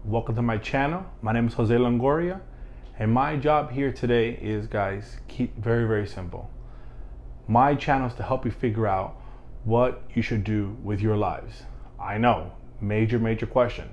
Welcome to my channel. My name is Jose Longoria, and my job here today is, guys, keep very simple. My channel is to help you figure out what you should do with your lives. I know, major question.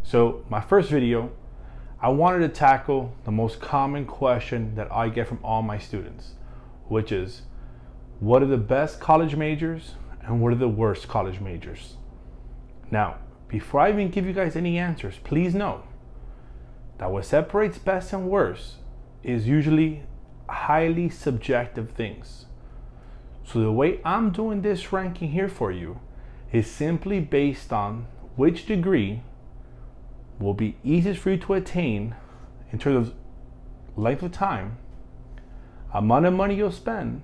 So my first video, I wanted to tackle the most common question that I get from all my students, which is, what are the best college majors and what are the worst college majors? Now, before I even give you guys any answers, please know that what separates best and worst is usually highly subjective things. So the way I'm doing this ranking here for you is simply based on which degree will be easiest for you to attain in terms of length of time, amount of money you'll spend,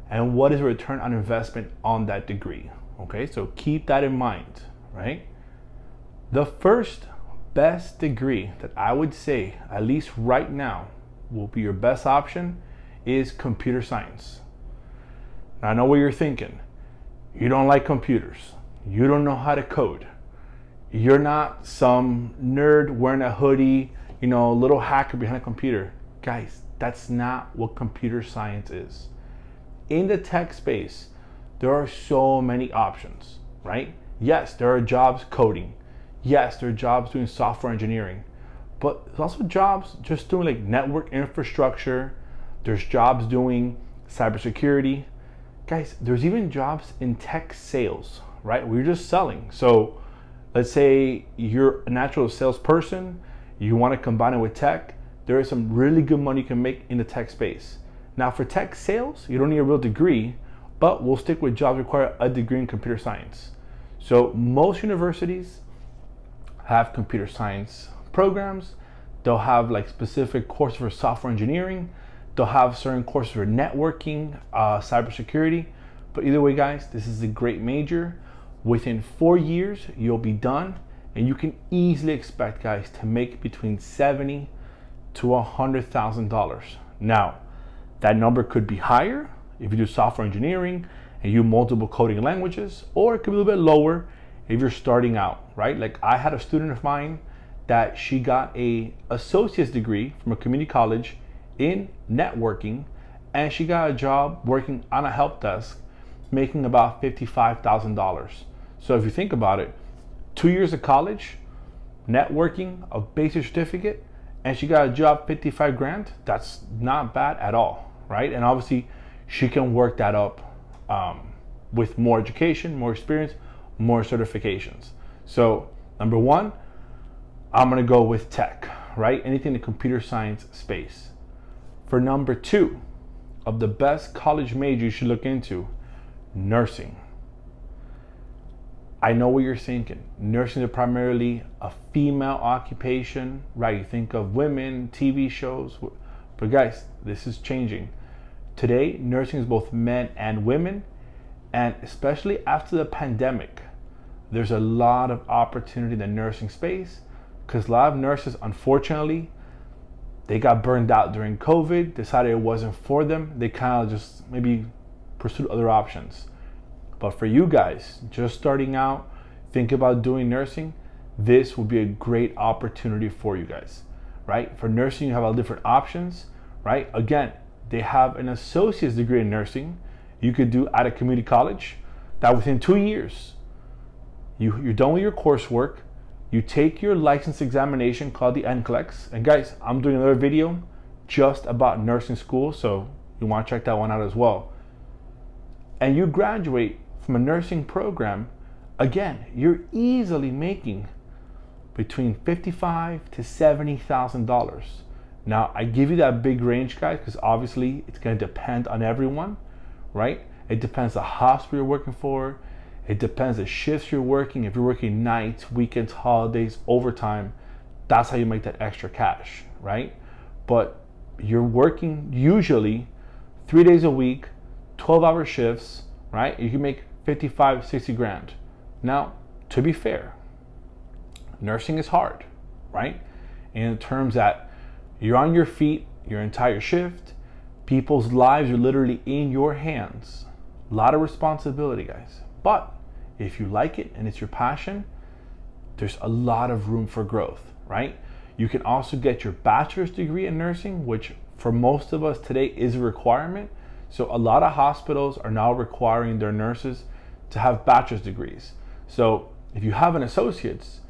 and what is the return on investment on that degree. Okay, so keep that in mind, right? The first best degree that I would say, at least right now, will be your best option is computer science. Now, I know what you're thinking. You don't like computers. You don't know how to code. You're not some nerd wearing a hoodie, little hacker behind a computer. Guys, that's not what computer science is. In the tech space, there are so many options, right? Yes, there are jobs coding. Yes, there are jobs doing software engineering, but there's also jobs just doing like network infrastructure. There's jobs doing cybersecurity. Guys, there's even jobs in tech sales, right? We're just selling. So let's say you're a natural salesperson, you want to combine it with tech. There is some really good money you can make in the tech space. Now for tech sales, you don't need a real degree, but we'll stick with jobs that require a degree in computer science. So most universities have computer science programs. They'll have like specific courses for software engineering. They'll have certain courses for networking, cybersecurity. But either way, guys, this is a great major. Within 4 years, you'll be done, and you can easily expect, guys, to make between $70,000 to $100,000. Now, that number could be higher if you do software engineering and you multiple coding languages, or it could be a little bit lower if you're starting out, right? Like I had a student of mine that she got a associate's degree from a community college in networking, and she got a job working on a help desk making about $55,000. So if you think about it, 2 years of college, networking, a basic certificate, and she got a job 55 grand, that's not bad at all, right? And obviously she can work that up with more education, more experience, more certifications. So number one, I'm gonna go with tech, right? Anything in the computer science space. For number two, of the best college major you should look into, nursing. I know what you're thinking. Nursing is primarily a female occupation, right? You think of women, TV shows, but guys, this is changing. Today, nursing is both men and women, and especially after the pandemic, there's a lot of opportunity in the nursing space because a lot of nurses, unfortunately, they got burned out during COVID, decided it wasn't for them. They kind of just maybe pursued other options. But for you guys, just starting out, think about doing nursing, this will be a great opportunity for you guys, right? For nursing, you have all different options, right? Again, they have an associate's degree in nursing you could do at a community college that within 2 years, you're done with your coursework, you take your license examination called the NCLEX, and guys, I'm doing another video just about nursing school, so you want to check that one out as well. And you graduate from a nursing program, again, you're easily making between $55,000 to $70,000. Now, I give you that big range, guys, because obviously it's going to depend on everyone, right? It depends the hospital you're working for. It depends the shifts you're working. If you're working nights, weekends, holidays, overtime, that's how you make that extra cash, right? But you're working usually 3 days a week, 12-hour shifts, right? You can make 55, 60 grand. Now, to be fair, nursing is hard, right? In terms that you're on your feet your entire shift, people's lives are literally in your hands. A lot of responsibility, guys. But if you like it and it's your passion, there's a lot of room for growth, right? You can also get your bachelor's degree in nursing, which for most of us today is a requirement. So a lot of hospitals are now requiring their nurses to have bachelor's degrees. So if you have an associate's,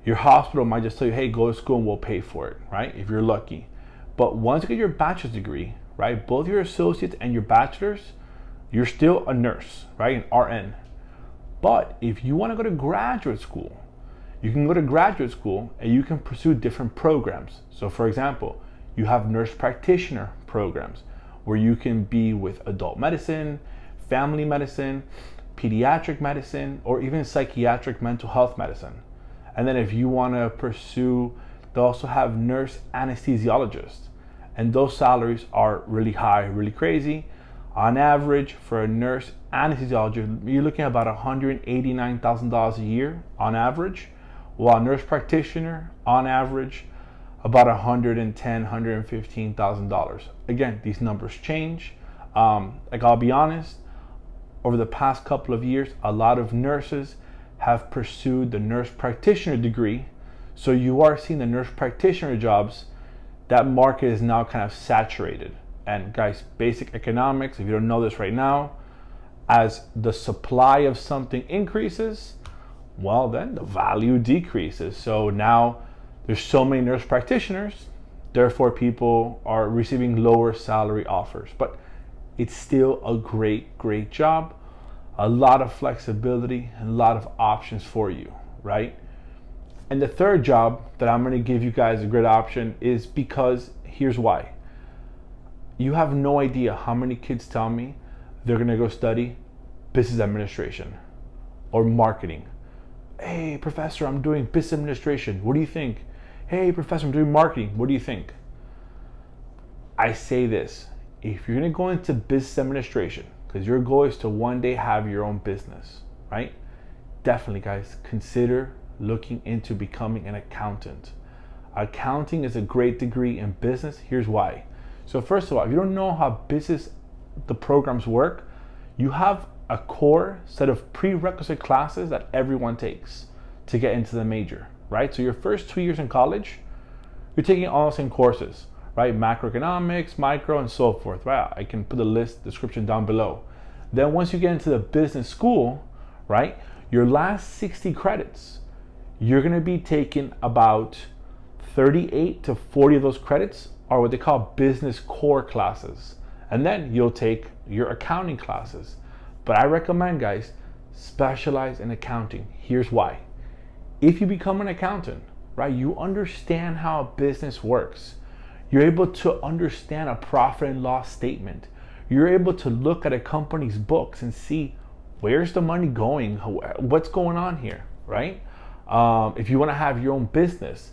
your hospital might just tell you, hey, go to school and we'll pay for it, right? If you're lucky. But once you get your bachelor's degree, right, both your associates and your bachelor's, you're still a nurse, right, an RN. But if you want to go to graduate school, you can go to graduate school and you can pursue different programs. So for example, you have nurse practitioner programs where you can be with adult medicine, family medicine, pediatric medicine, or even psychiatric mental health medicine. And then if you want to pursue, they also have nurse anesthesiologists. And those salaries are really high, really crazy. On average, for a nurse anesthesiologist, you're looking at about $189,000 a year on average, while a nurse practitioner, on average, about $110,000, $115,000. Again, these numbers change. I'll be honest, over the past couple of years, a lot of nurses have pursued the nurse practitioner degree. So you are seeing the nurse practitioner jobs. That market is now kind of saturated. And guys, basic economics, if you don't know this right now, as the supply of something increases, well, then the value decreases. So now there's so many nurse practitioners, therefore people are receiving lower salary offers. But it's still a great, great job. A lot of flexibility and a lot of options for you, right? And the third job that I'm going to give you guys a great option is because here's why. You have no idea how many kids tell me they're going to go study business administration or marketing. Hey, professor, I'm doing business administration. What do you think? Hey, professor, I'm doing marketing. What do you think? I say this. If you're going to go into business administration, because your goal is to one day have your own business, right? Definitely, guys, consider looking into becoming an accountant. Accounting is a great degree in business. Here's why. So first of all, if you don't know how the programs work, you have a core set of prerequisite classes that everyone takes to get into the major, right? So your first 2 years in college, you're taking all the same courses, right? Macroeconomics, micro, and so forth, right? I can put the list description down below. Then once you get into the business school, right, your last 60 credits, you're gonna be taking about 38 to 40 of those credits are what they call business core classes. And then you'll take your accounting classes. But I recommend, guys, specialize in accounting. Here's why. If you become an accountant, right, you understand how a business works. You're able to understand a profit and loss statement. You're able to look at a company's books and see where's the money going, what's going on here, right? If you want to have your own business,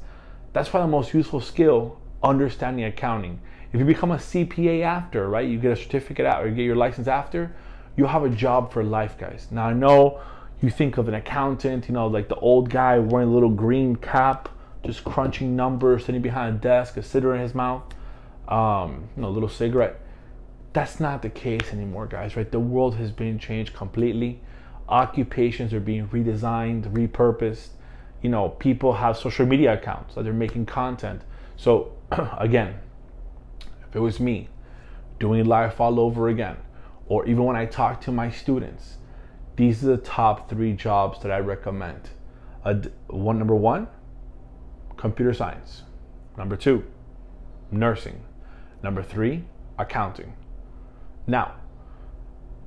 that's probably the most useful skill, understanding accounting. If you become a CPA after, right, you get a certificate out or you get your license after, you'll have a job for life, guys. Now I know you think of an accountant, like the old guy wearing a little green cap, just crunching numbers, sitting behind a desk, a cigarette in his mouth, a little cigarette. That's not the case anymore, guys, right? The world has been changed completely. Occupations are being redesigned, repurposed. People have social media accounts that they're making content. So again, if it was me doing life all over again, or even when I talk to my students, these are the top 3 jobs that I recommend. Number 1, computer science. Number 2, nursing. Number 3, accounting. Now,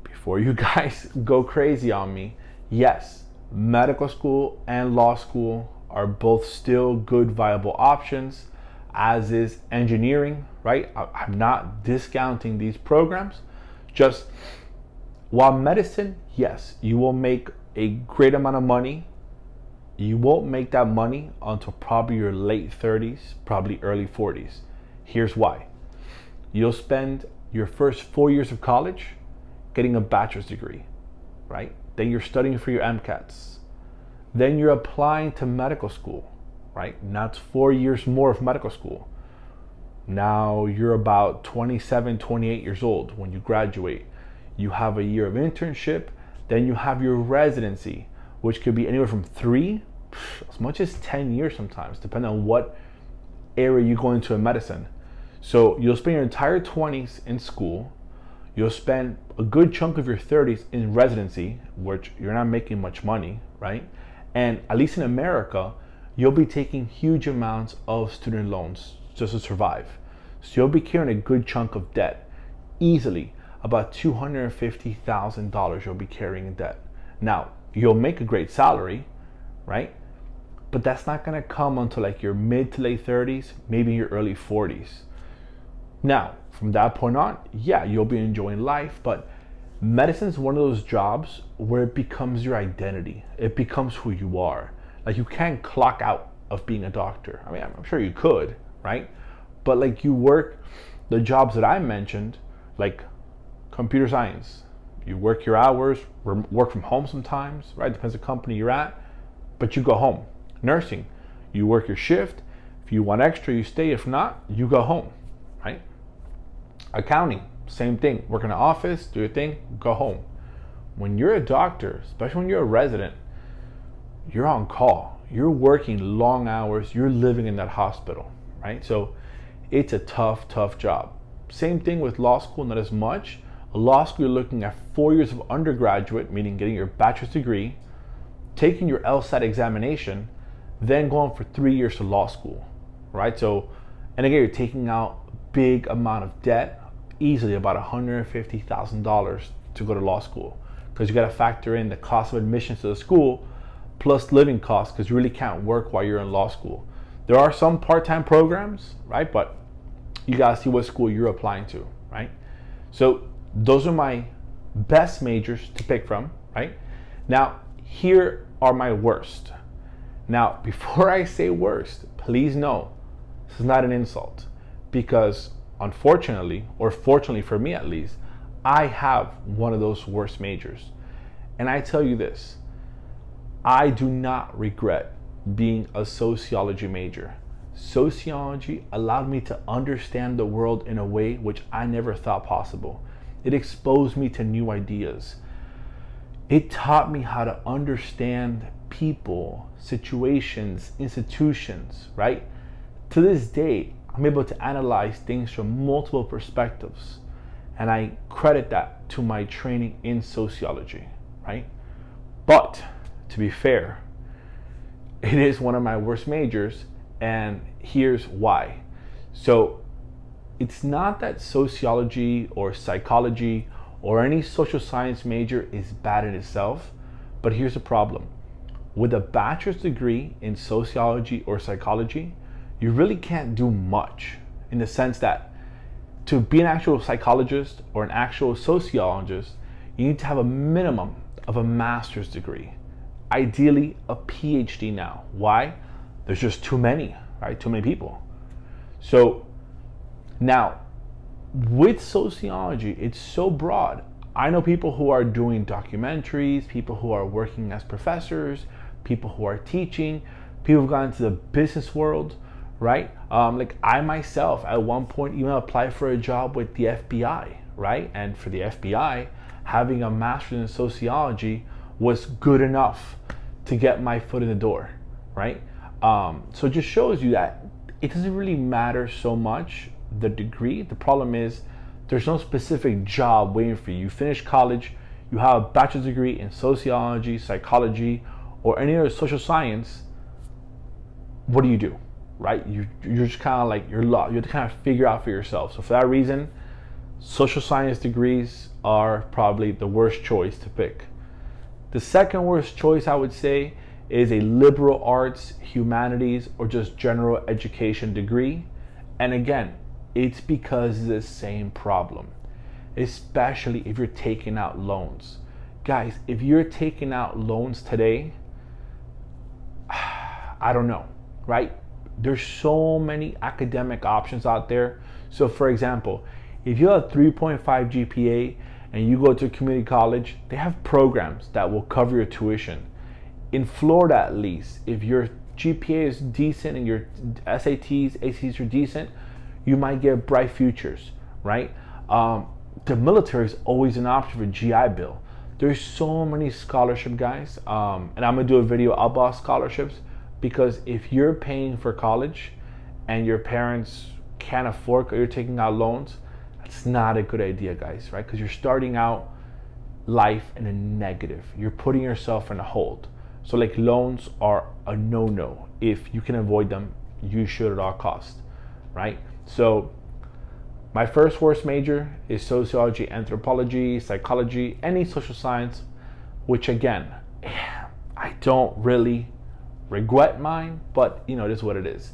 before you guys go crazy on me, yes, medical school and law school are both still good, viable options, as is engineering, right? I'm not discounting these programs. Just while medicine, yes, you will make a great amount of money. You won't make that money until probably your late 30s, probably early 40s. Here's why. You'll spend your first 4 years of college getting a bachelor's degree, right? Then you're studying for your MCATs. Then you're applying to medical school, right? Now it's 4 years more of medical school. Now you're about 27, 28 years old when you graduate. You have a year of internship, then you have your residency, which could be anywhere from 3 as much as 10 years sometimes, depending on what area you go into in medicine. So you'll spend your entire 20s in school. You'll spend a good chunk of your 30s in residency, which you're not making much money, right? And at least in America, you'll be taking huge amounts of student loans just to survive. So you'll be carrying a good chunk of debt, easily about $250,000 you'll be carrying in debt. Now, you'll make a great salary, right? But that's not gonna come until like your mid to late 30s, maybe your early 40s. Now, from that point on, yeah, you'll be enjoying life, but medicine is one of those jobs where it becomes your identity. It becomes who you are. Like, you can't clock out of being a doctor. I mean, I'm sure you could, right? But like, you work the jobs that I mentioned, like computer science, you work your hours, work from home sometimes, right? Depends on the company you're at, but you go home. Nursing, you work your shift. If you want extra, you stay. If not, you go home, right? Accounting, same thing. Work in an office, do your thing, go home. When you're a doctor, especially when you're a resident, you're on call. You're working long hours. You're living in that hospital, right? So it's a tough, tough job. Same thing with law school, not as much. A law school, you're looking at 4 years of undergraduate, meaning getting your bachelor's degree, taking your LSAT examination, then going for 3 years to law school, right? So, and again, you're taking out a big amount of debt, easily about $150,000 to go to law school, because you got to factor in the cost of admission to the school plus living costs, because you really can't work while you're in law school. There are some part-time programs, right? But you got to see what school you're applying to, right? So those are my best majors to pick from, right? Now, here are my worst. Now, before I say worst, please know this is not an insult, because unfortunately, or fortunately for me at least, I have one of those worst majors. And I tell you this, I do not regret being a sociology major. Sociology allowed me to understand the world in a way which I never thought possible. It exposed me to new ideas. It taught me how to understand people, situations, institutions, right? To this day, I'm able to analyze things from multiple perspectives, and I credit that to my training in sociology, right? But to be fair, it is one of my worst majors, and here's why. So it's not that sociology or psychology or any social science major is bad in itself, but here's the problem. With a bachelor's degree in sociology or psychology, you really can't do much, in the sense that to be an actual psychologist or an actual sociologist, you need to have a minimum of a master's degree. Ideally, a PhD now. Why? There's just too many, right? Too many people. So now, with sociology, it's so broad. I know people who are doing documentaries, people who are working as professors, people who are teaching, people who've gone into the business world, right? Like I myself, at one point, even applied for a job with the FBI, right? And for the FBI, having a master's in sociology was good enough to get my foot in the door, right? So it just shows you that it doesn't really matter so much the degree. The problem is there's no specific job waiting for you. You finish college, you have a bachelor's degree in sociology, psychology, or any other social science. What do you do, right? You're just kind of like, you're lost. You have to kind of figure out for yourself. So for that reason, social science degrees are probably the worst choice to pick. The second worst choice, I would say, is a liberal arts, humanities, or just general education degree. And again, it's because of the same problem, especially if you're taking out loans. Guys, if you're taking out loans today, I don't know, right? There's so many academic options out there. So for example, if you have a 3.5 GPA and you go to a community college, they have programs that will cover your tuition. In Florida, at least, if your GPA is decent and your SATs, ACTs are decent, you might get bright futures, right? The military is always an option for GI Bill. There's so many scholarship, guys, and I'm gonna do a video about scholarships, because if you're paying for college and your parents can't afford, or you're taking out loans, that's not a good idea, guys, right? Because you're starting out life in a negative. You're putting yourself in a hold. So like, loans are a no-no. If you can avoid them, you should at all costs, right? So my first worst major is sociology, anthropology, psychology, any social science, which again, I don't really regret mine, but it is what it is.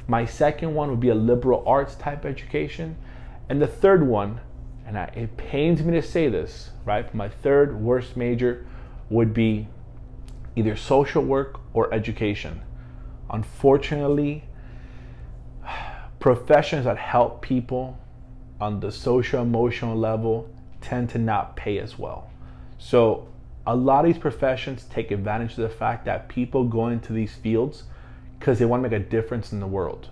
My second one would be a liberal arts type education. And the third one, and it pains me to say this, right? But my third worst major would be either social work or education. Unfortunately, professions that help people on the social emotional level tend to not pay as well. So a lot of these professions take advantage of the fact that people go into these fields because they want to make a difference in the world,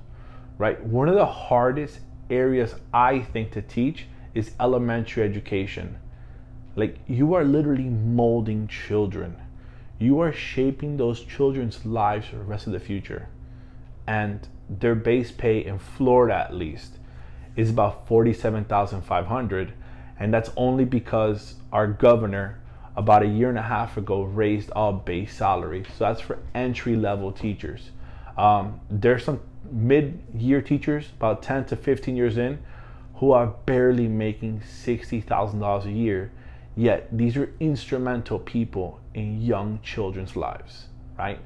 right? One of the hardest areas I think to teach is elementary education. Like, you are literally molding children. You are shaping those children's lives for the rest of the future. And their base pay in Florida, at least, is about $47,500, and that's only because our governor about a year and a half ago raised all base salary. So that's for entry-level teachers. There's some mid-year teachers, about 10 to 15 years in, who are barely making $60,000 a year, yet these are instrumental people in young children's lives, right?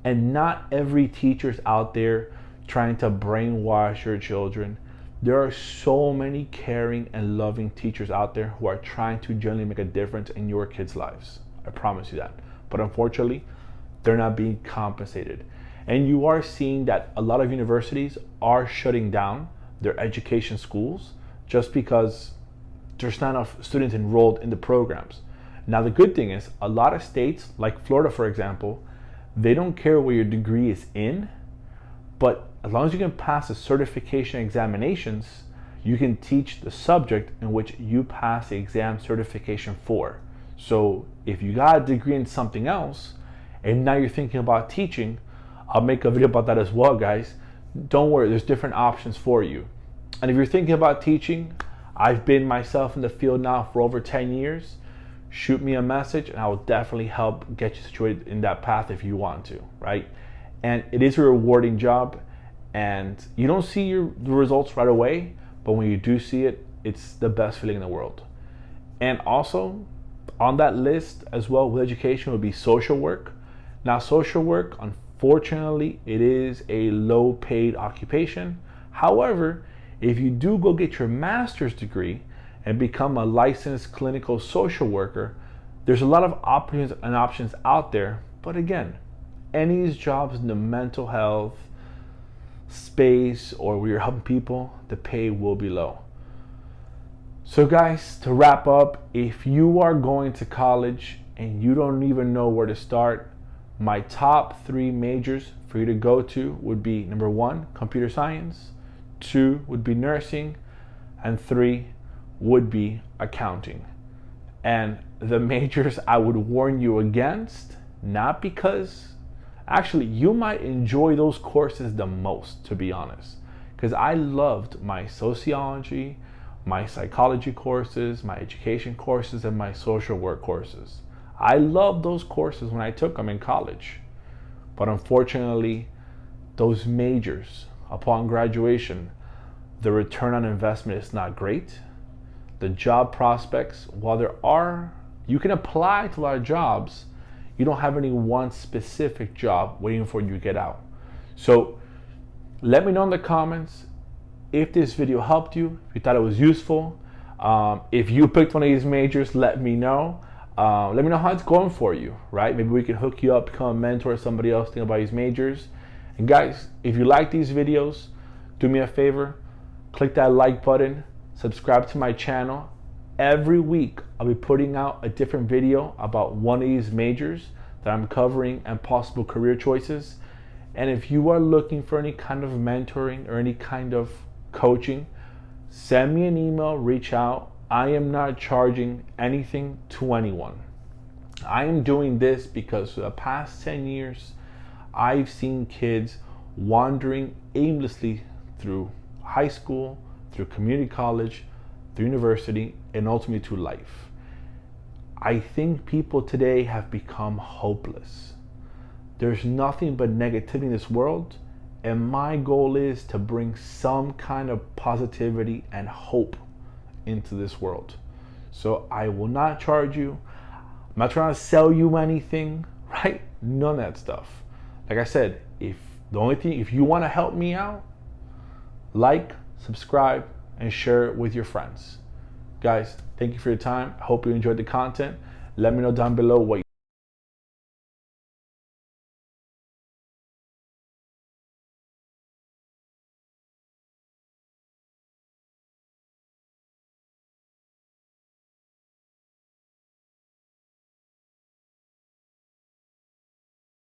And not every teacher's out there trying to brainwash your children. There are so many caring and loving teachers out there who are trying to genuinely make a difference in your kids' lives. I promise you that. But unfortunately, they're not being compensated. And you are seeing that a lot of universities are shutting down their education schools just because there's not enough students enrolled in the programs. Now, the good thing is, a lot of states, like Florida, for example, they don't care what your degree is in, but as long as you can pass the certification examinations, you can teach the subject in which you pass the exam certification for. So if you got a degree in something else, and now you're thinking about teaching, I'll make a video about that as well, guys. Don't worry, there's different options for you. And if you're thinking about teaching, I've been myself in the field now for over 10 years. Shoot me a message and I will definitely help get you situated in that path if you want to, right? And it is a rewarding job, and you don't see the results right away, but when you do see it, it's the best feeling in the world. And also on that list as well with education would be social work. Now, social work, unfortunately, it is a low paid occupation. However, if you do go get your master's degree and become a licensed clinical social worker, there's a lot of options out there. But again, any of these jobs in the mental health space or where you're helping people, the pay will be low. So guys, to wrap up, if you are going to college and you don't even know where to start, my top 3 majors for you to go to would be: number 1, computer science; 2 would be nursing; and 3 would be accounting. And the majors I would warn you against, not because actually you might enjoy those courses the most, to be honest, because I loved my sociology, my psychology courses, my education courses, and my social work courses. I loved those courses when I took them in college. But unfortunately, those majors, upon graduation, the return on investment is not great. The job prospects, while you can apply to a lot of jobs, you don't have any one specific job waiting for you to get out. So let me know in the comments if this video helped you, if you thought it was useful. If you picked one of these majors, let me know. Let me know how it's going for you, right? Maybe we can hook you up, become a mentor to somebody else thinking about these majors. And guys, if you like these videos, do me a favor, click that like button, subscribe to my channel. Every week, I'll be putting out a different video about one of these majors that I'm covering and possible career choices. And if you are looking for any kind of mentoring or any kind of coaching, send me an email, reach out. I am not charging anything to anyone. I am doing this because for the past 10 years, I've seen kids wandering aimlessly through high school, through community college, through university, and ultimately to life. I think people today have become hopeless. There's nothing but negativity in this world, and my goal is to bring some kind of positivity and hope into this world. So I will not charge you. I'm not trying to sell you anything, right? None of that stuff. Like I said, if you want to help me out, like, subscribe, and share it with your friends. Guys, thank you for your time. I hope you enjoyed the content. Let me know down below what